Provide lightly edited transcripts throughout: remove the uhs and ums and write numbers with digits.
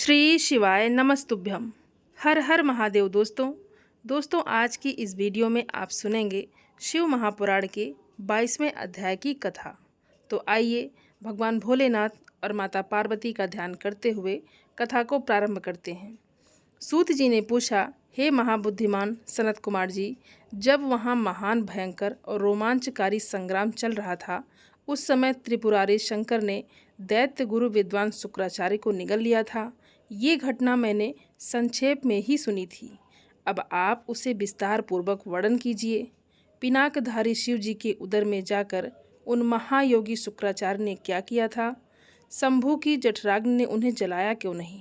श्री शिवाय नमस्तुभ्यम। हर हर महादेव। दोस्तों आज की इस वीडियो में आप सुनेंगे शिव महापुराण के 22वें अध्याय की कथा। तो आइए भगवान भोलेनाथ और माता पार्वती का ध्यान करते हुए कथा को प्रारंभ करते हैं। सूत जी ने पूछा, हे महाबुद्धिमान सनत कुमार जी, जब वहाँ महान भयंकर और रोमांचकारी संग्राम चल रहा था, उस समय त्रिपुरारी शंकर ने दैत्य गुरु विद्वान शुक्राचार्य को निगल लिया था। ये घटना मैंने संक्षेप में ही सुनी थी। अब आप उसे विस्तार पूर्वक वर्णन कीजिए। पिनाकधारी शिव जी के उदर में जाकर उन महायोगी शुक्राचार्य ने क्या किया था? शंभु की जठराग्नि ने उन्हें जलाया क्यों नहीं?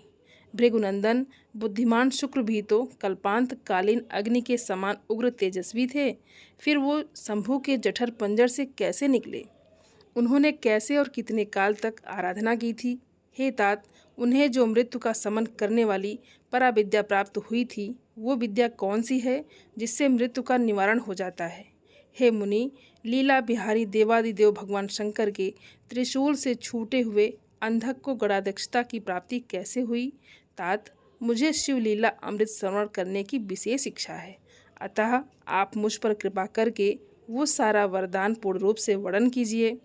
भृगुनंदन बुद्धिमान शुक्र भी तो कल्पांत कालीन अग्नि के समान उग्र तेजस्वी थे। फिर वो शंभु के जठर पंजर से कैसे निकले? उन्होंने कैसे और कितने काल तक आराधना की थी? हे तात, उन्हें जो मृत्यु का समन करने वाली पराविद्या प्राप्त हुई थी, वो विद्या कौन सी है जिससे मृत्यु का निवारण हो जाता है? हे मुनि, लीला बिहारी देवादिदेव भगवान शंकर के त्रिशूल से छूटे हुए अंधक को गणाध्यक्षता की प्राप्ति कैसे हुई? तात, मुझे शिव लीला अमृत श्रवण करने की विशेष इच्छा है, अतः आप मुझ पर कृपा करके वो सारा वरदान पूर्ण रूप से वर्णन कीजिए।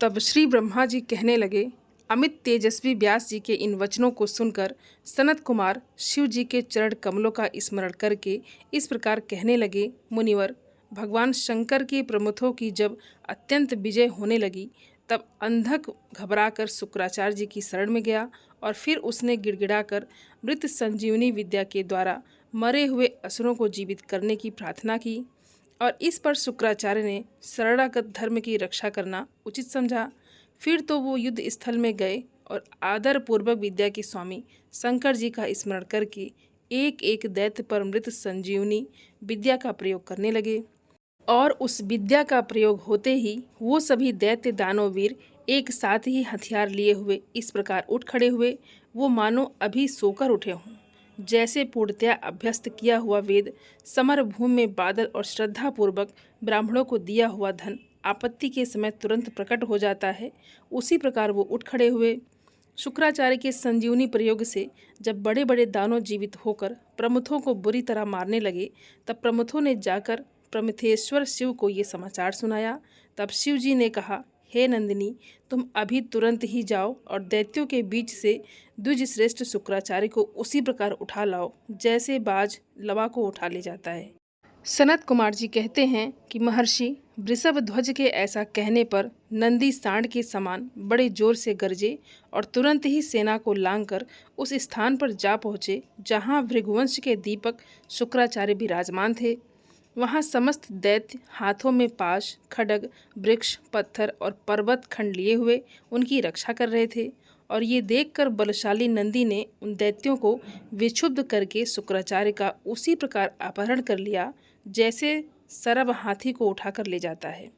तब श्री ब्रह्मा जी कहने लगे, अमित तेजस्वी व्यास जी के इन वचनों को सुनकर सनत कुमार शिव जी के चरण कमलों का स्मरण करके इस प्रकार कहने लगे, मुनिवर, भगवान शंकर के प्रमुखों की जब अत्यंत विजय होने लगी, तब अंधक घबराकर शुक्राचार्य जी की शरण में गया और फिर उसने गिड़गिड़ाकर मृत संजीवनी विद्या के द्वारा मरे हुए असुरों को जीवित करने की प्रार्थना की। और इस पर शुक्राचार्य ने शरणागत धर्म की रक्षा करना उचित समझा। फिर तो वो युद्ध स्थल में गए और आदर पूर्वक विद्या के स्वामी शंकर जी का स्मरण करके एक एक दैत्य पर मृत संजीवनी विद्या का प्रयोग करने लगे। और उस विद्या का प्रयोग होते ही वो सभी दैत्य दानववीर एक साथ ही हथियार लिए हुए इस प्रकार उठ खड़े हुए, वो मानो अभी सोकर उठे हों। जैसे पूर्णतया अभ्यस्त किया हुआ वेद समर भूमि में बादल और श्रद्धापूर्वक ब्राह्मणों को दिया हुआ धन आपत्ति के समय तुरंत प्रकट हो जाता है, उसी प्रकार वो उठ खड़े हुए। शुक्राचार्य के संजीवनी प्रयोग से जब बड़े बड़े दानव जीवित होकर प्रमुखों को बुरी तरह मारने लगे, तब प्रमुखों ने जाकर प्रमिथेश्वर शिव को ये समाचार सुनाया। तब शिव जी ने कहा, हे नंदिनी, तुम अभी तुरंत ही जाओ और दैत्यों के बीच से द्विज श्रेष्ठ शुक्राचार्य को उसी प्रकार उठा लाओ जैसे बाज लवा को उठा ले जाता है। सनत कुमार जी कहते हैं कि महर्षि वृषभ ध्वज के ऐसा कहने पर नंदी सांड के समान बड़े जोर से गरजे और तुरंत ही सेना को लांघकर उस स्थान पर जा पहुँचे जहाँ भृगुवंश के दीपक शुक्राचार्य विराजमान थे। वहाँ समस्त दैत्य हाथों में पाश, खड्ग, वृक्ष, पत्थर और पर्वत खंड लिए हुए उनकी रक्षा कर रहे थे। और ये देखकर बलशाली नंदी ने उन दैत्यों को विक्षुब्ध करके शुक्राचार्य का उसी प्रकार अपहरण कर लिया जैसे सरब हाथी को उठाकर ले जाता है।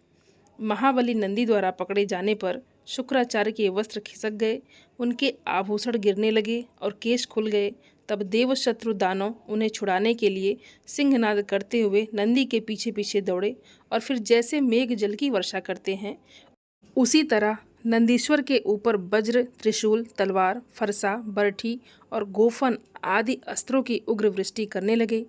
महाबली नंदी द्वारा पकड़े जाने पर शुक्राचार्य के वस्त्र खिसक गए, उनके आभूषण गिरने लगे और केश खुल गए। तब देवशत्रु दानव उन्हें छुड़ाने के लिए सिंहनाद करते हुए नंदी के पीछे पीछे दौड़े और फिर जैसे मेघ जल की वर्षा करते हैं, उसी तरह नंदीश्वर के ऊपर वज्र, त्रिशूल, तलवार, फरसा, बरठी और गोफन आदि अस्त्रों की उग्र वृष्टि करने लगे।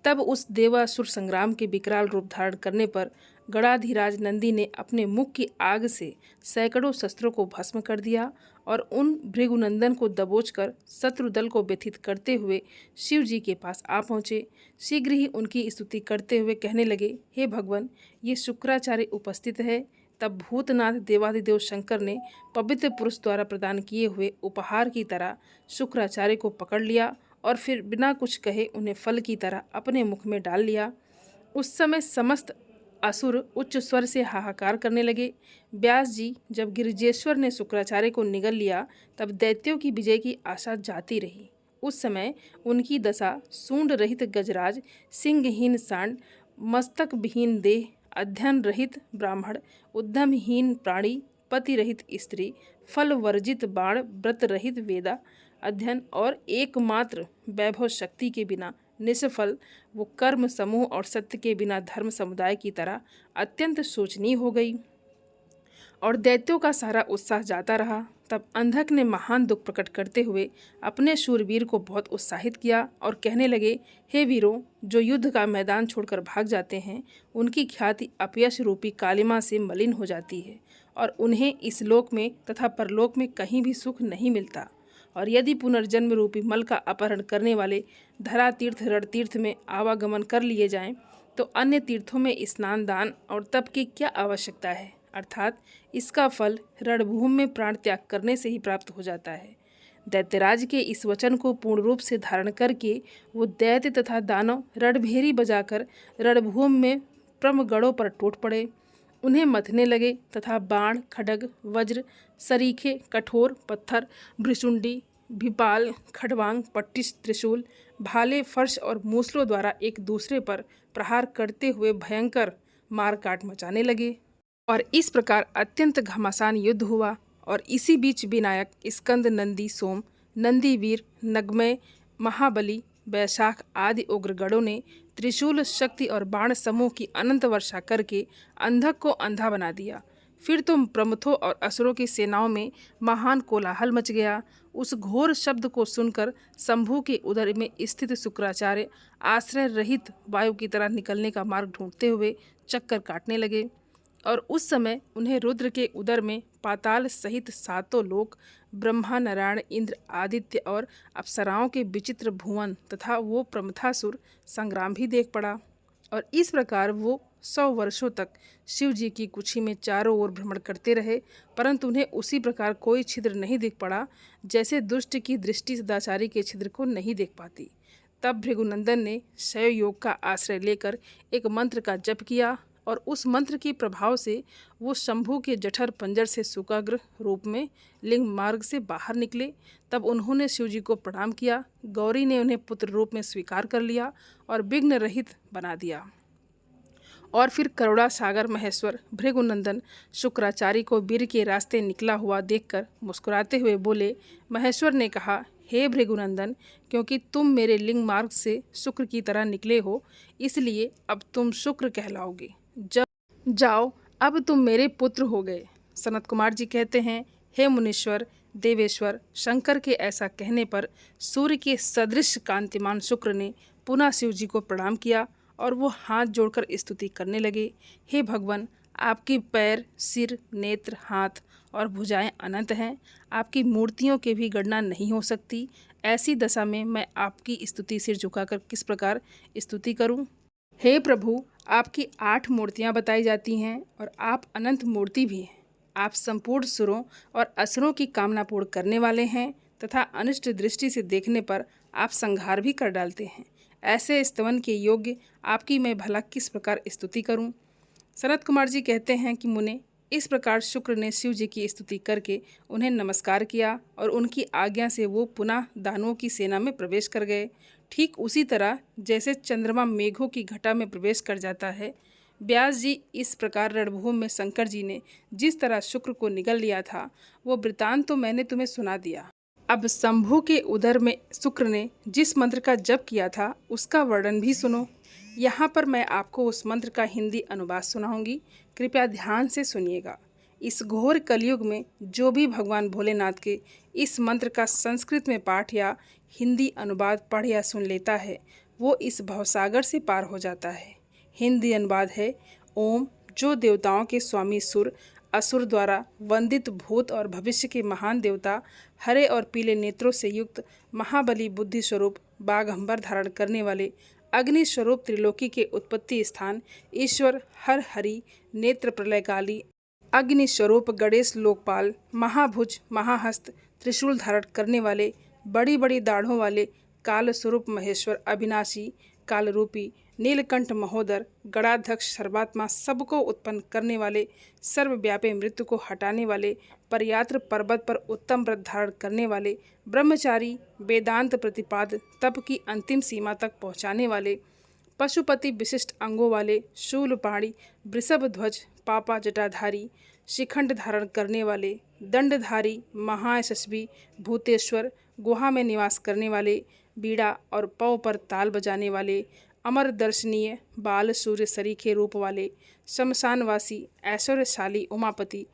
तब उस देवासुर संग्राम के विकराल रूप धारण करने पर गणाधिराज नंदी ने अपने मुख की आग से सैकड़ों शस्त्रों को भस्म कर दिया और उन भृगुनंदन को दबोचकर शत्रु दल को व्यथित करते हुए शिव जी के पास आ पहुँचे। शीघ्र ही उनकी स्तुति करते हुए कहने लगे, हे भगवान, ये शुक्राचार्य उपस्थित है। तब भूतनाथ देवादिदेव शंकर ने पवित्र पुरुष द्वारा प्रदान किए हुए उपहार की तरह शुक्राचार्य को पकड़ लिया और फिर बिना कुछ कहे उन्हें फल की तरह अपने मुख में डाल लिया। उस समय समस्त असुर उच्च स्वर से हाहाकार करने लगे। व्यास जी, जब गिरिजेश्वर ने शुक्राचार्य को निगल लिया, तब दैत्यों की विजय की आशा जाती रही। उस समय उनकी दशा सूंड रहित गजराज, सिंहहीन सांड, मस्तक विहीन देह, अध्ययन रहित ब्राह्मण, उद्यमहीन प्राणी, पति रहित स्त्री, फल वर्जित बाण, व्रत रहित वेदा अध्ययन और एकमात्र वैभव शक्ति के बिना निष्फल वो कर्म समूह और सत्य के बिना धर्म समुदाय की तरह अत्यंत शोचनीय हो गई। और दैत्यों का सारा उत्साह जाता रहा। तब अंधक ने महान दुख प्रकट करते हुए अपने शूरवीर को बहुत उत्साहित किया और कहने लगे, हे वीरों, जो युद्ध का मैदान छोड़कर भाग जाते हैं उनकी ख्याति अपयश रूपी कालिमा से मलिन हो जाती है और उन्हें इस लोक में तथा परलोक में कहीं भी सुख नहीं मिलता। और यदि पुनर्जन्म रूपी मल का अपहरण करने वाले धरा तीर्थ रण तीर्थ में आवागमन कर लिए जाएं, तो अन्य तीर्थों में स्नान दान और तप की क्या आवश्यकता है, अर्थात इसका फल रणभूमि में प्राण त्याग करने से ही प्राप्त हो जाता है। दैत्यराज के इस वचन को पूर्ण रूप से धारण करके वो दैत्य तथा दानव रणभेरी बजाकर रणभूमि में प्रमगढ़ों पर टूट पड़े, उन्हें मथने लगे तथा बाण, खड्ग, वज्र, सरीखे, कठोर पत्थर, भृशुंडी, भिपाल, खड़वांग, पट्टिश, त्रिशूल, भाले, फर्श और मूसलों द्वारा एक दूसरे पर प्रहार करते हुए भयंकर मारकाट मचाने लगे। और इस प्रकार अत्यंत घमासान युद्ध हुआ। और इसी बीच विनायक, स्कंद, नंदी, सोम, नंदीवीर, नगमय, महाबली, वैशाख आदि उग्रगणों ने त्रिशूल, शक्ति और बाण समूह की अनंत वर्षा करके अंधक को अंधा बना दिया। फिर तो प्रमथों और असुरों की सेनाओं में महान कोलाहल मच गया। उस घोर शब्द को सुनकर शंभु के उदर में स्थित शुक्राचार्य आश्रय रहित वायु की तरह निकलने का मार्ग ढूंढते हुए चक्कर काटने लगे। और उस समय उन्हें रुद्र के उदर में पाताल सहित सातों लोक, ब्रह्मा, नारायण, इंद्र, आदित्य और अप्सराओं के विचित्र भुवन तथा वो प्रमथासुर संग्राम भी देख पड़ा। और इस प्रकार वो 100 वर्षों तक शिव जी की कुक्षी में चारों ओर भ्रमण करते रहे, परंतु उन्हें उसी प्रकार कोई छिद्र नहीं दिख पड़ा जैसे दुष्ट की दृष्टि सदाचारी के छिद्र को नहीं देख पाती। तब भृगुनंदन ने शैव योग का आश्रय लेकर एक मंत्र का जप किया और उस मंत्र के प्रभाव से वो शंभु के जठर पंजर से सुकाग्र रूप में लिंग मार्ग से बाहर निकले। तब उन्होंने शिव जी को प्रणाम किया। गौरी ने उन्हें पुत्र रूप में स्वीकार कर लिया और विघ्न रहित बना दिया। और फिर करुणा सागर महेश्वर भृगुनंदन शुक्राचार्य को वीर के रास्ते निकला हुआ देखकर मुस्कुराते हुए बोले। महेश्वर ने कहा, हे भृगुनंदन, क्योंकि तुम मेरे लिंग मार्ग से शुक्र की तरह निकले हो, इसलिए अब तुम शुक्र कहलाओगे। जाओ, अब तुम मेरे पुत्र हो गए। सनत कुमार जी कहते हैं, हे मुनीश्वर, देवेश्वर, शंकर के ऐसा कहने पर सूर्य के सदृश कांतिमान शुक्र ने पुनः शिव जी को प्रणाम किया और वो हाथ जोड़कर स्तुति करने लगे। हे भगवान, आपके पैर, सिर, नेत्र, हाथ और भुजाएं अनंत हैं। आपकी मूर्तियों की भी गणना नहीं हो सकती। ऐसी दशा में मैं आपकी स्तुति सिर झुकाकर किस प्रकार स्तुति करूं? हे प्रभु, आपकी 8 मूर्तियां बताई जाती हैं और आप अनंत मूर्ति भी हैं। आप संपूर्ण सुरों और असुरों की कामना पूर्ण करने वाले हैं तथा अनिष्ट दृष्टि से देखने पर आप संहार भी कर डालते हैं। ऐसे स्तवन के योग्य आपकी मैं भला किस प्रकार स्तुति करूं? सनत कुमार जी कहते हैं कि मुने, इस प्रकार शुक्र ने शिव जी की स्तुति करके उन्हें नमस्कार किया और उनकी आज्ञा से वो पुनः दानवों की सेना में प्रवेश कर गए। ठीक उसी तरह जैसे चंद्रमा मेघों की घटा में प्रवेश कर जाता है। व्यास जी इस प्रकार रणभूमि में शंकर जी ने जिस तरह शुक्र को निगल लिया था, वो वृतांत तो मैंने तुम्हें सुना दिया। अब शंभु के उदर में शुक्र ने जिस मंत्र का जप किया था उसका वर्णन भी सुनो। यहाँ पर मैं आपको उस मंत्र का हिंदी अनुवाद सुनाऊंगी, कृपया ध्यान से सुनिएगा। इस घोर कलयुग में जो भी भगवान भोलेनाथ के इस मंत्र का संस्कृत में पाठ या हिंदी अनुवाद पढ़ या सुन लेता है, वो इस भवसागर से पार हो जाता है। हिंदी अनुवाद है, ओम, जो देवताओं के स्वामी सुर असुर द्वारा वंदित भूत और भविष्य के महान देवता, हरे और पीले नेत्रों से युक्त महाबली बुद्धि स्वरूप बाघंबर धारण करने वाले अग्नि स्वरूप त्रिलोकी के उत्पत्ति स्थान ईश्वर हर हरि नेत्र प्रलयकाली अग्नि स्वरूप गणेश लोकपाल महाभुज महाहस्त त्रिशूल धारण करने वाले बड़ी बड़ी दाढ़ों वाले काल स्वरूप महेश्वर अविनाशी कालरूपी नीलकंठ महोदर गणाध्यक्ष सर्वात्मा सबको उत्पन्न करने वाले सर्वव्यापी मृत्यु को हटाने वाले परयात्र पर्वत पर उत्तम व्रत धारण करने वाले ब्रह्मचारी वेदांत प्रतिपाद तप की अंतिम सीमा तक पहुँचाने वाले पशुपति विशिष्ट अंगों वाले शूलपाणी वृषभ ध्वज पापा जटाधारी शिखंड धारण करने वाले दंडधारी महायशस्वी भूतेश्वर गुहा में निवास करने वाले बीड़ा और पौ पर ताल बजाने वाले अमर दर्शनीय बाल सूर्य सरीखे रूप वाले शमशानवासी ऐश्वर्यशाली उमापति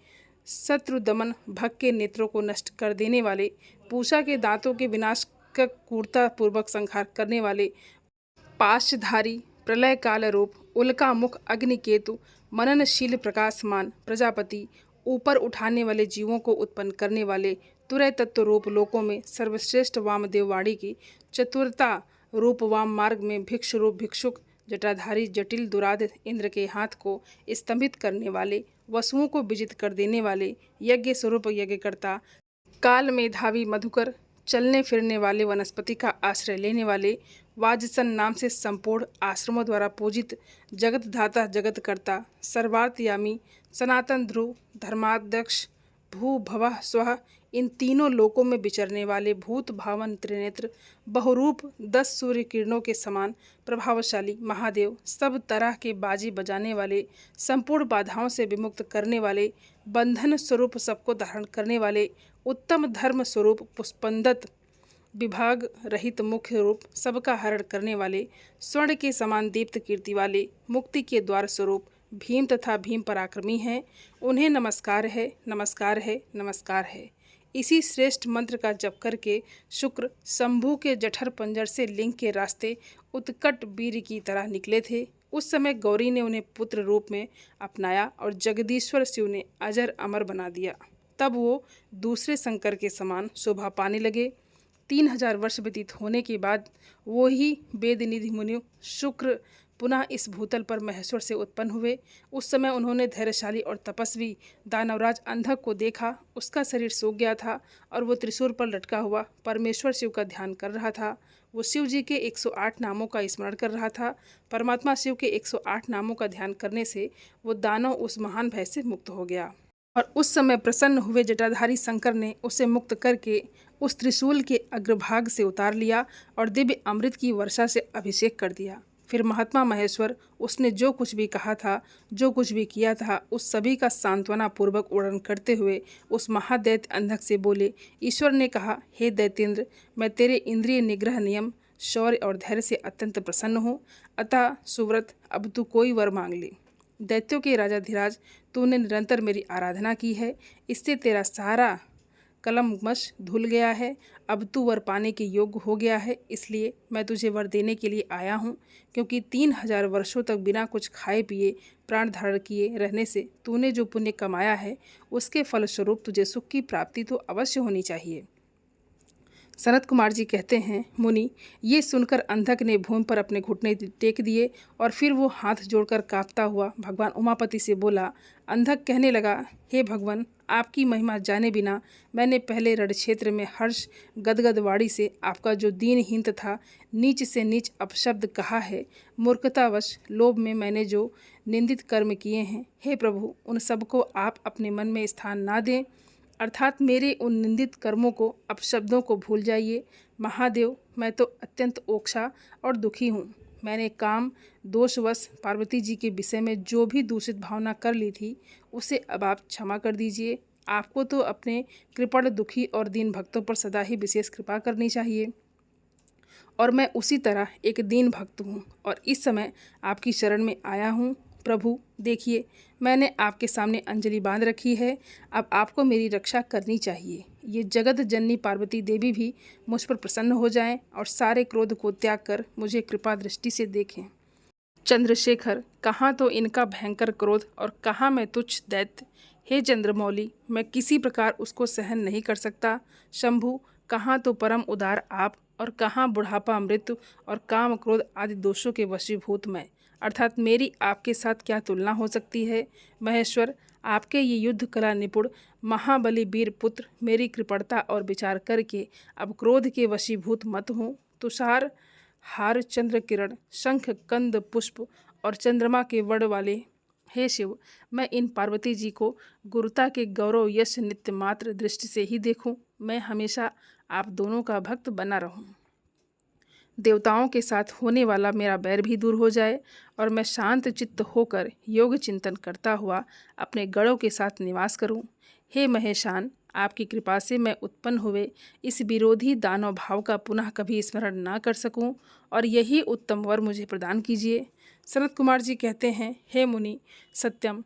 शत्रु दमन, भग के नेत्रों को नष्ट कर देने वाले, पूषा के दांतों के विनाश का क्रूरता पूर्वक संहार करने वाले, पाशधारी, प्रलय काल रूप, उल्का मुख अग्निकेतु, मननशील प्रकाशमान प्रजापति, ऊपर उठाने वाले जीवों को उत्पन्न करने वाले, तुरय तत्व रूप लोकों में सर्वश्रेष्ठ वामदेव वाणी की चतुरता रूप वाम मार्ग में भिक्षु रूप भिक्षुक, जटाधारी जटिल दुराध इंद्र के हाथ को स्तंभित करने वाले, वसुओं को विजित कर देने वाले, यज्ञ स्वरूप यज्ञकर्ता, काल मेधावी मधुकर, चलने फिरने वाले वनस्पति का आश्रय लेने वाले, वाजसन नाम से संपूर्ण आश्रमों द्वारा पूजित, जगत धाता जगतकर्ता, सर्वार्थयामी, सनातन ध्रुव, धर्माध्यक्ष, भू भवः स्वः, इन तीनों लोकों में विचरने वाले, भूत भावन त्रिनेत्र, बहुरूप 10 सूर्य किरणों के समान प्रभावशाली महादेव, सब तरह के बाजी बजाने वाले, संपूर्ण बाधाओं से विमुक्त करने वाले, बंधन स्वरूप सबको धारण करने वाले, उत्तम धर्म स्वरूप पुष्पंदत, विभाग रहित मुख्य रूप सबका हरण करने वाले, स्वर्ण के समान दीप्त कीर्ति वाले, मुक्ति के द्वार स्वरूप भीम तथा भीम पराक्रमी हैं। उन्हें नमस्कार है, नमस्कार है, नमस्कार है। इसी श्रेष्ठ मंत्र का जप करके शुक्र शंभु के जठर पंजर से लिंग के रास्ते उत्कट वीर की तरह निकले थे। उस समय गौरी ने उन्हें पुत्र रूप में अपनाया और जगदीश्वर शिव ने अजर अमर बना दिया। तब वो दूसरे शंकर के समान शोभा पाने लगे। 3000 वर्ष व्यतीत होने के बाद वो ही वेद निधि मुनि शुक्र पुनः इस भूतल पर महेश्वर से उत्पन्न हुए। उस समय उन्होंने धैर्यशाली और तपस्वी दानवराज अंधक को देखा। उसका शरीर सूख गया था और वो त्रिशूल पर लटका हुआ परमेश्वर शिव का ध्यान कर रहा था। वो शिव जी के 108 नामों का स्मरण कर रहा था। परमात्मा शिव के 108 नामों का ध्यान करने से वो दानव उस महान भय से मुक्त हो गया और उस समय प्रसन्न हुए जटाधारी शंकर ने उसे मुक्त करके उस त्रिशूल के अग्रभाग से उतार लिया और दिव्य अमृत की वर्षा से अभिषेक कर दिया। फिर महात्मा महेश्वर उसने जो कुछ भी कहा था, जो कुछ भी किया था, उस सभी का सांत्वना पूर्वक वर्णन करते हुए उस महादैत्य अंधक से बोले। ईश्वर ने कहा, हे दैत्येंद्र, मैं तेरे इंद्रिय निग्रह नियम, शौर्य और धैर्य से अत्यंत प्रसन्न हूँ। अतः सुव्रत, अब तू कोई वर मांग ले। दैत्यों के राजाधिराज, तूने निरंतर मेरी आराधना की है, इससे तेरा सारा कलमवश धुल गया है। अब तू वर पाने के योग्य हो गया है, इसलिए मैं तुझे वर देने के लिए आया हूँ। क्योंकि 3000 वर्षों तक बिना कुछ खाए पिए प्राण धारण किए रहने से तूने जो पुण्य कमाया है, उसके फलस्वरूप तुझे सुख की प्राप्ति तो अवश्य होनी चाहिए। सनत कुमार जी कहते हैं, मुनि, ये सुनकर अंधक ने भूमि पर अपने घुटने टेक दिए और फिर वो हाथ जोड़कर कांपता हुआ भगवान उमापति से बोला। अंधक कहने लगा, हे भगवान, आपकी महिमा जाने बिना मैंने पहले रण क्षेत्र में हर्ष गदगद वाणी से आपका जो दीनहीन तथा नीच से नीच अपशब्द कहा है, मूर्खतावश लोभ में मैंने जो निंदित कर्म किए हैं, हे प्रभु, उन सबको आप अपने मन में स्थान ना दें, अर्थात मेरे उन निंदित कर्मों को, अपशब्दों को भूल जाइए। महादेव, मैं तो अत्यंत ओछा और दुखी हूँ। मैंने काम दोषवश पार्वती जी के विषय में जो भी दूषित भावना कर ली थी, उसे अब आप क्षमा कर दीजिए। आपको तो अपने कृपण दुखी और दीन भक्तों पर सदा ही विशेष कृपा करनी चाहिए और मैं उसी तरह एक दीन भक्त हूँ और इस समय आपकी शरण में आया हूँ। प्रभु देखिए, मैंने आपके सामने अंजलि बांध रखी है, अब आपको मेरी रक्षा करनी चाहिए। ये जगत जननी पार्वती देवी भी मुझ पर प्रसन्न हो जाएं और सारे क्रोध को त्याग कर मुझे कृपा दृष्टि से देखें। चंद्रशेखर, कहाँ तो इनका भयंकर क्रोध और कहाँ मैं तुच्छ दैत्य। हे चंद्रमौली, मैं किसी प्रकार उसको सहन नहीं कर सकता। शंभु, कहाँ तो परम उदार आप और कहाँ बुढ़ापा, मृत्यु और काम क्रोध आदि दोषों के वशीभूत मैं, अर्थात मेरी आपके साथ क्या तुलना हो सकती है। महेश्वर, आपके ये युद्ध कला निपुण महाबली वीर पुत्र मेरी कृपणता और विचार करके अब क्रोध के वशीभूत मत हों। तुषार हार, चंद्र किरण, शंख कंद पुष्प और चंद्रमा के वर्ण वाले हे शिव, मैं इन पार्वती जी को गुरुता के गौरव यश नित्य मात्र दृष्टि से ही देखूं। मैं हमेशा आप दोनों का भक्त बना रहूं। देवताओं के साथ होने वाला मेरा बैर भी दूर हो जाए और मैं शांत चित्त होकर योग चिंतन करता हुआ अपने गणों के साथ निवास करूं। हे महेशान, आपकी कृपा से मैं उत्पन्न हुए इस विरोधी दानव भाव का पुनः कभी स्मरण ना कर सकूं और यही उत्तम वर मुझे प्रदान कीजिए। सनत कुमार जी कहते हैं, हे मुनि सत्यम,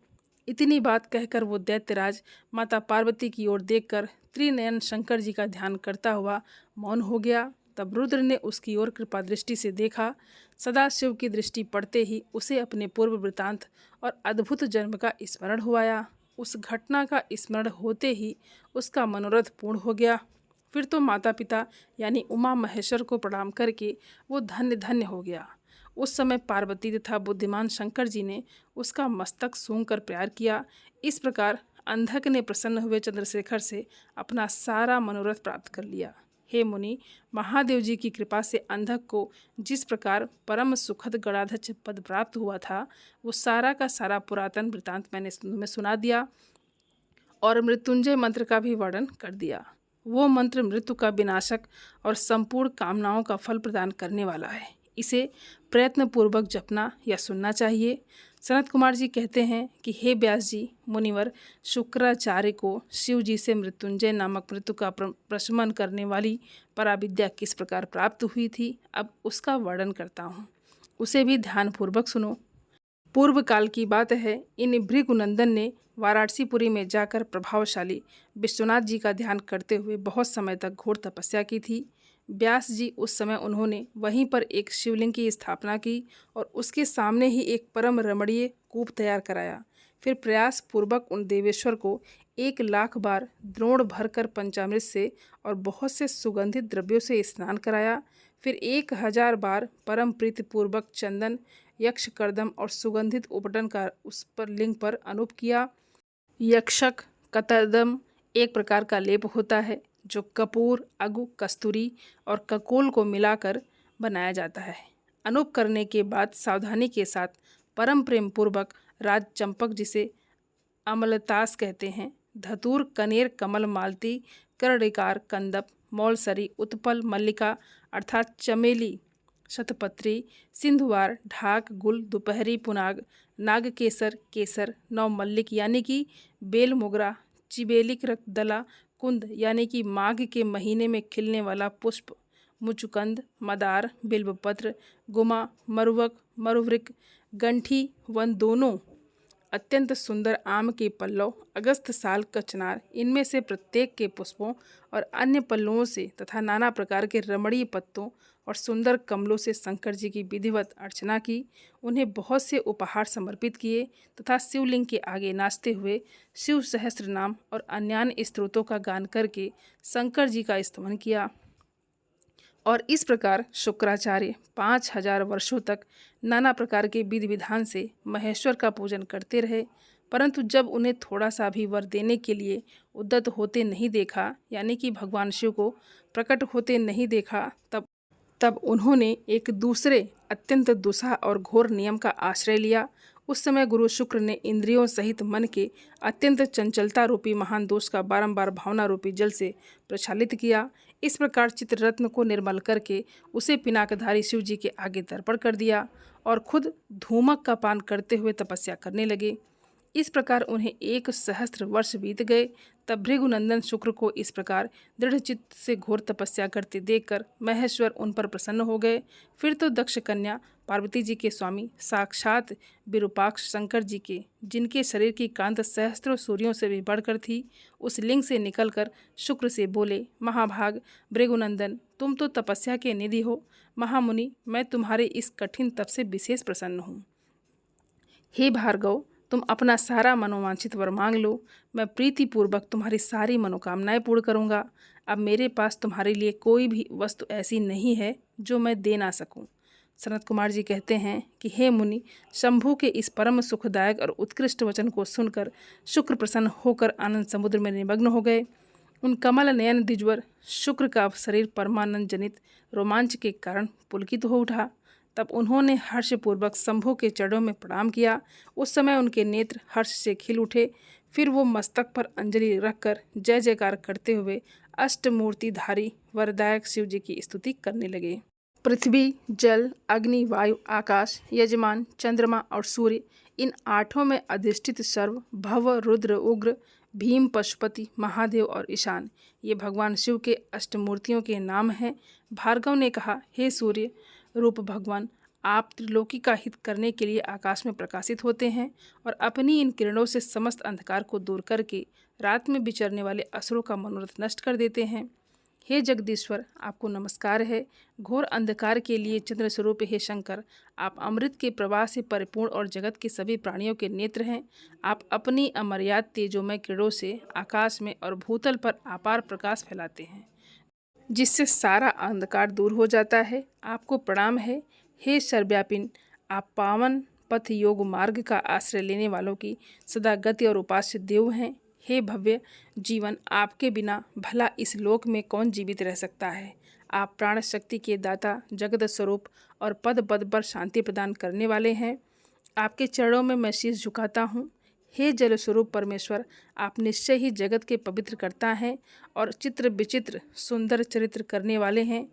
इतनी बात कहकर वो दैत्यराज माता पार्वती की ओर देखकर त्रिनयन शंकर जी का ध्यान करता हुआ मौन हो गया। तब रुद्र ने उसकी ओर कृपा दृष्टि से देखा। सदाशिव की दृष्टि पड़ते ही उसे अपने पूर्व वृतांत और अद्भुत जन्म का स्मरण हुआ। उस घटना का स्मरण होते ही उसका मनोरथ पूर्ण हो गया। फिर तो माता पिता यानी उमा महेश्वर को प्रणाम करके वो धन्य धन्य हो गया। उस समय पार्वती तथा बुद्धिमान शंकर जी ने उसका मस्तक सूंघकर प्यार किया। इस प्रकार अंधक ने प्रसन्न हुए चंद्रशेखर से अपना सारा मनोरथ प्राप्त कर लिया। हे मुनि, महादेव जी की कृपा से अंधक को जिस प्रकार परम सुखद गणाध्यक्ष पद प्राप्त हुआ था, वो सारा का सारा पुरातन वृतांत मैंने तुम्हें सुना दिया और मृत्युंजय मंत्र का भी वर्णन कर दिया। वो मंत्र मृत्यु का विनाशक और संपूर्ण कामनाओं का फल प्रदान करने वाला है। इसे प्रयत्नपूर्वक जपना या सुनना चाहिए। सनत कुमार जी कहते हैं कि हे व्यास जी, मुनिवर शुक्राचार्य को शिव जी से मृत्युंजय नामक मृत्यु का प्रशमन करने वाली पराविद्या किस प्रकार प्राप्त हुई थी, अब उसका वर्णन करता हूँ, उसे भी ध्यानपूर्वक सुनो। पूर्व काल की बात है, इन भृगुनंदन ने वाराणसीपुरी में जाकर प्रभावशाली विश्वनाथ जी का ध्यान करते हुए बहुत समय तक घोर तपस्या की थी। व्यास जी उस समय उन्होंने वहीं पर एक शिवलिंग की स्थापना की और उसके सामने ही एक परम रमणीय कूप तैयार कराया। फिर प्रयास पूर्वक उन देवेश्वर को 1,00,000 बार द्रोण भरकर पंचामृत से और बहुत से सुगंधित द्रव्यों से स्नान कराया। फिर 1,000 बार परम प्रीतिपूर्वक चंदन, यक्ष कर्दम और सुगंधित उपटन का उस पर लिंग पर अनूप किया। यक्षक कतर्दम एक प्रकार का लेप होता है जो कपूर, अगु, कस्तूरी और ककोल को मिलाकर बनाया जाता है। अनूप करने के बाद सावधानी के साथ परम प्रेम पूर्वक राज चंपक, जिसे अमलतास कहते हैं, धतूर, कनेर, कमल, मालती, कर्णिकार, कंदप, मौलसरी, उत्पल, मल्लिका अर्थात चमेली, शतपत्री, सिंधुवार, ढाक, गुल, दोपहरी, पुनाग, नागकेसर, केसर, नवमल्लिक यानी कि बेल, मोगरा, चिबेलिक, रक्तदला, कुंद यानी कि माघ के महीने में खिलने वाला पुष्प, मुचुकंद, मदार, बिल्वपत्र, गुमा, मरुवक, मरुवृक, गंठी, वन दोनों, अत्यंत सुंदर आम के पल्लव, अगस्त साल का चनार, इनमें से प्रत्येक के पुष्पों और अन्य पल्लवों से तथा नाना प्रकार के रमणीय पत्तों और सुंदर कमलों से शंकर जी की विधिवत अर्चना की। उन्हें बहुत से उपहार समर्पित किए तथा शिवलिंग के आगे नाचते हुए शिव सहस्त्र नाम और अन्यान्य स्तोत्रों का गान करके शंकर जी का स्तवन किया। और इस प्रकार शुक्राचार्य 5,000 वर्षों तक नाना प्रकार के विधि विधान से महेश्वर का पूजन करते रहे। परंतु जब उन्हें थोड़ा सा भी वर देने के लिए उद्यत होते नहीं देखा, यानी कि भगवान शिव को प्रकट होते नहीं देखा, तब उन्होंने एक दूसरे अत्यंत दुस्साह और घोर नियम का आश्रय लिया। उस समय गुरु शुक्र ने इंद्रियों सहित मन के अत्यंत चंचलता रूपी महान दोष का बारंबार भावना रूपी जल से प्रक्षालित किया। इस प्रकार चित्ररत्न को निर्मल करके उसे पिनाकधारी शिव जी के आगे तर्पण कर दिया और खुद धूमक का पान करते हुए तपस्या करने लगे। इस प्रकार उन्हें 1,000 वर्ष बीत गए। तब भृगुनंदन शुक्र को इस प्रकार दृढ़ चित्त से घोर तपस्या करते देखकर महेश्वर उन पर प्रसन्न हो गए। फिर तो दक्ष कन्या पार्वती जी के स्वामी साक्षात विरूपाक्ष शंकर जी के, जिनके शरीर की कांत सहस्त्रों सूर्यों से भी बढ़कर थी, उस लिंग से निकलकर शुक्र से बोले, महाभाग भृगुनंदन, तुम तो तपस्या के निधि हो। महामुनि, मैं तुम्हारे इस कठिन तप से विशेष प्रसन्न हूँ। हे भार्गव, तुम अपना सारा मनोवांछित वर मांग लो, मैं प्रीतिपूर्वक तुम्हारी सारी मनोकामनाएं पूर्ण करूंगा। अब मेरे पास तुम्हारे लिए कोई भी वस्तु ऐसी नहीं है जो मैं दे ना सकूं। सनत कुमार जी कहते हैं कि हे मुनि, शंभु के इस परम सुखदायक और उत्कृष्ट वचन को सुनकर शुक्र प्रसन्न होकर आनंद समुद्र में निमग्न हो गए। उन कमल नयन द्विजवर शुक्र का शरीर परमानंद जनित रोमांच के कारण पुलकित हो उठा। तब उन्होंने हर्षपूर्वक शंभु के चरणों में प्रणाम किया। उस समय उनके नेत्र हर्ष से खिल उठे। फिर वो मस्तक पर अंजलि रखकर जय जयकार करते हुए अष्टमूर्तिधारी वरदायक शिव जी की स्तुति करने लगे। पृथ्वी, जल, अग्नि, वायु, आकाश, यजमान, चंद्रमा और सूर्य, इन 8 में अधिष्ठित सर्व, भव, रुद्र, उग्र, भीम, पशुपति, महादेव और ईशान, ये भगवान शिव के अष्टमूर्तियों के नाम हैं। भार्गव ने कहा, हे सूर्य रूप भगवान, आप त्रिलोकी का हित करने के लिए आकाश में प्रकाशित होते हैं और अपनी इन किरणों से समस्त अंधकार को दूर करके रात में विचरने वाले असुरों का मनोरथ नष्ट कर देते हैं। हे जगदीश्वर, आपको नमस्कार है। घोर अंधकार के लिए चंद्र स्वरूप हे शंकर, आप अमृत के प्रवाह से परिपूर्ण और जगत के सभी प्राणियों के नेत्र हैं। आप अपनी अमर्याद तेजोमय किरणों से आकाश में और भूतल पर अपार प्रकाश फैलाते हैं, जिससे सारा अंधकार दूर हो जाता है। आपको प्रणाम है। हे सर्वव्यापिन, आप पावन पथ योग मार्ग का आश्रय लेने वालों की सदा गति और उपास्य देव हैं। हे भव्य जीवन, आपके बिना भला इस लोक में कौन जीवित रह सकता है। आप प्राण शक्ति के दाता, जगत स्वरूप और पद पद पर शांति प्रदान करने वाले हैं। आपके चरणों में मैं शीश झुकाता हूँ। हे जल स्वरूप परमेश्वर, आप निश्चय ही जगत के पवित्र करता हैं और चित्र विचित्र सुंदर चरित्र करने वाले हैं।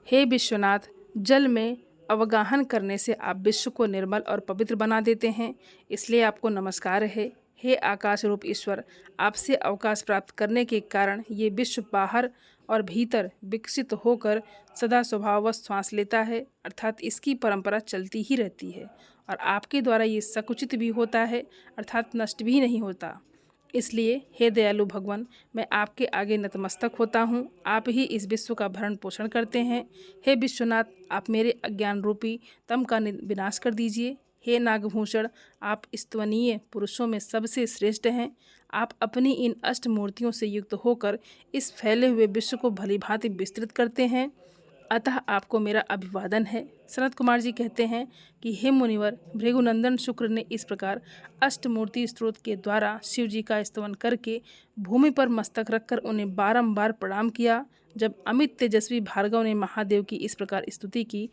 हे विश्वनाथ, जल में अवगाहन करने से आप विश्व को निर्मल और पवित्र बना देते हैं, इसलिए आपको नमस्कार है। हे आकाश रूप ईश्वर, आपसे अवकाश प्राप्त करने के कारण ये विश्व बाहर और भीतर विकसित होकर सदा स्वभाववश श्वास लेता है, अर्थात इसकी परंपरा चलती ही रहती है और आपके द्वारा ये सकुचित भी होता है, अर्थात नष्ट भी नहीं होता। इसलिए हे दयालु भगवान, मैं आपके आगे नतमस्तक होता हूँ। आप ही इस विश्व का भरण पोषण करते हैं। हे विश्वनाथ, आप मेरे अज्ञान रूपी तम का विनाश कर दीजिए। हे नागभूषण, आप स्तवनीय पुरुषों में सबसे श्रेष्ठ हैं। आप अपनी इन अष्ट मूर्तियों से युक्त होकर इस फैले हुए विश्व को भली भांति विस्तृत करते हैं, अतः आपको मेरा अभिवादन है। सनत कुमार जी कहते हैं कि हे मुनिवर, भृगुनंदन शुक्र ने इस प्रकार अष्टमूर्ति स्तोत्र के द्वारा शिव जी का स्तवन करके भूमि पर मस्तक रखकर उन्हें बारंबार प्रणाम किया। जब अमित तेजस्वी भार्गव ने महादेव की इस प्रकार स्तुति की,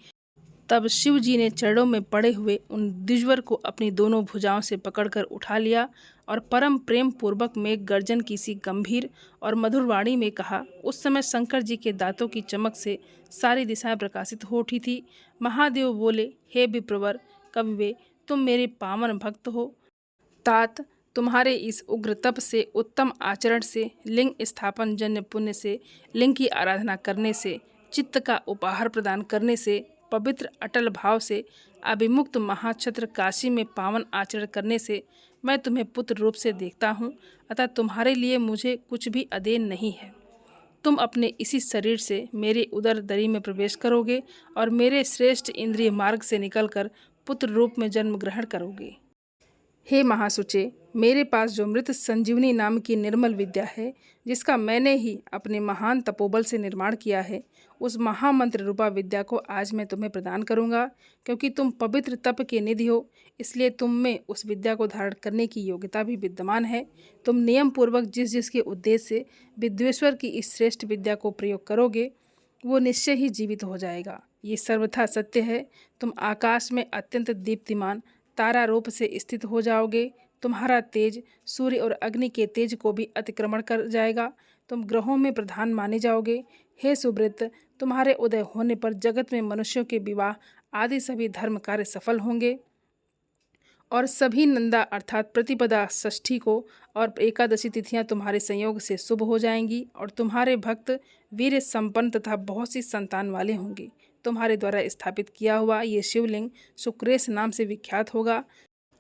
तब शिव जी ने चरणों में पड़े हुए उन द्विजवर को अपनी दोनों भुजाओं से पकड़कर उठा लिया और परम प्रेम पूर्वक मेघ गर्जन की सी गंभीर और मधुर वाणी में कहा। उस समय शंकर जी के दांतों की चमक से सारी दिशाएं प्रकाशित हो उठी थी। महादेव बोले, हे विप्रवर कविवे, तुम मेरे पावन भक्त हो। तात, तुम्हारे इस उग्र तप से, उत्तम आचरण से, लिंग स्थापन जन्य पुण्य से, लिंग की आराधना करने से, चित्त का उपहार प्रदान करने से, पवित्र अटल भाव से, अभिमुक्त महाक्षत्र काशी में पावन आचरण करने से मैं तुम्हें पुत्र रूप से देखता हूँ, अतः तुम्हारे लिए मुझे कुछ भी अदेन नहीं है। तुम अपने इसी शरीर से मेरे उदर दरी में प्रवेश करोगे और मेरे श्रेष्ठ इंद्रिय मार्ग से निकलकर पुत्र रूप में जन्म ग्रहण करोगे। हे महासुचे, मेरे पास जो मृत संजीवनी नाम की निर्मल विद्या है, जिसका मैंने ही अपने महान तपोबल से निर्माण किया है, उस महामंत्र रूपा विद्या को आज मैं तुम्हें प्रदान करूंगा। क्योंकि तुम पवित्र तप के निधि हो, इसलिए तुम में उस विद्या को धारण करने की योग्यता भी विद्यमान है। तुम नियम पूर्वक जिस जिसके उद्देश्य से विद्वेश्वर की इस श्रेष्ठ विद्या को प्रयोग करोगे, वो निश्चय ही जीवित हो जाएगा। ये सर्वथा सत्य है। तुम आकाश में अत्यंत दीप्तिमान तारा रूप से स्थित हो जाओगे। तुम्हारा तेज सूर्य और अग्नि के तेज को भी अतिक्रमण कर जाएगा। तुम ग्रहों में प्रधान माने जाओगे। हे सुब्रत, तुम्हारे उदय होने पर जगत में मनुष्यों के विवाह आदि सभी धर्म कार्य सफल होंगे और सभी नंदा अर्थात प्रतिपदा, षष्ठी को और एकादशी तिथियां तुम्हारे संयोग से शुभ हो जाएंगी और तुम्हारे भक्त वीर संपन्न तथा बहुत सी संतान वाले होंगे। तुम्हारे द्वारा स्थापित किया हुआ ये शिवलिंग शुक्रेश नाम से विख्यात होगा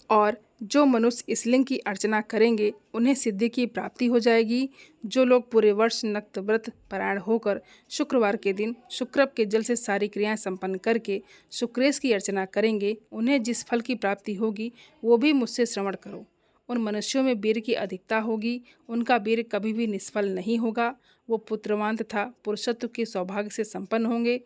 और जो मनुष्य इस लिंग की अर्चना करेंगे उन्हें सिद्धि की प्राप्ति हो जाएगी। जो लोग पूरे वर्ष नक्त व्रत परायण होकर शुक्रवार के दिन शुक्रव के जल से सारी क्रियाएं संपन्न करके शुक्रेश की अर्चना करेंगे, उन्हें जिस फल की प्राप्ति होगी वो भी मुझसे श्रवण करो। उन मनुष्यों में वीर की अधिकता होगी, उनका वीर कभी भी निष्फल नहीं होगा। वो पुत्रवान तथा पुरुषत्व के सौभाग्य से संपन्न होंगे,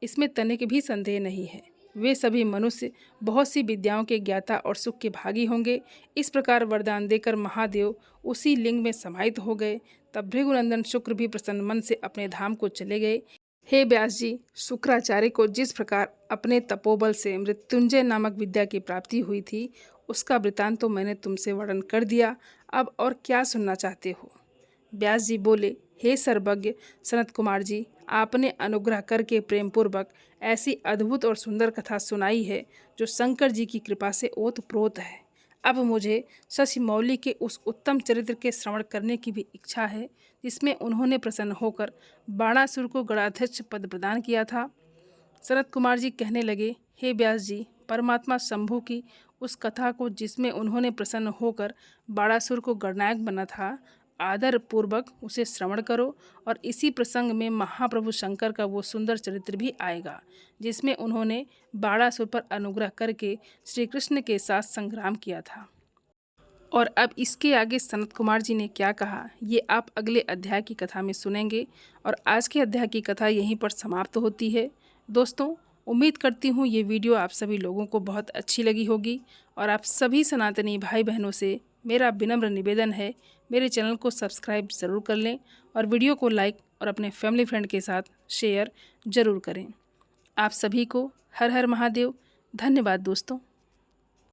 इसमें तनिक भी संदेह नहीं है। वे सभी मनुष्य बहुत सी विद्याओं के ज्ञाता और सुख के भागी होंगे। इस प्रकार वरदान देकर महादेव उसी लिंग में समाहित हो गए। तब भृगुनंदन शुक्र भी प्रसन्न मन से अपने धाम को चले गए। हे व्यास जी, शुक्राचार्य को जिस प्रकार अपने तपोबल से मृत्युंजय नामक विद्या की प्राप्ति हुई थी, उसका वृतांत तो मैंने तुमसे वर्णन कर दिया। अब और क्या सुनना चाहते हो? व्यास जी बोले, हे सर्वज्ञ सनत कुमार जी, आपने अनुग्रह करके प्रेम पूर्वक ऐसी अद्भुत और सुंदर कथा सुनाई है जो शंकर जी की कृपा से ओतप्रोत है। अब मुझे शशि मौली के उस उत्तम चरित्र के श्रवण करने की भी इच्छा है जिसमें उन्होंने प्रसन्न होकर बाणासुर को गणाध्यक्ष पद प्रदान किया था। सनत कुमार जी कहने लगे, हे व्यास जी, परमात्मा शंभु की उस कथा को जिसमें उन्होंने प्रसन्न होकर बाणासुर को गणनायक बना था, आदर पूर्वक उसे श्रवण करो। और इसी प्रसंग में महाप्रभु शंकर का वो सुंदर चरित्र भी आएगा जिसमें उन्होंने बाणासुर पर अनुग्रह करके श्री कृष्ण के साथ संग्राम किया था। और अब इसके आगे सनत कुमार जी ने क्या कहा, ये आप अगले अध्याय की कथा में सुनेंगे। और आज के अध्याय की कथा यहीं पर समाप्त होती है। दोस्तों, उम्मीद करती हूँ ये वीडियो आप सभी लोगों को बहुत अच्छी लगी होगी। और आप सभी सनातनी भाई बहनों से मेरा विनम्र निवेदन है, मेरे चैनल को सब्सक्राइब ज़रूर कर लें और वीडियो को लाइक और अपने फैमिली फ्रेंड के साथ शेयर ज़रूर करें। आप सभी को हर हर महादेव। धन्यवाद दोस्तों।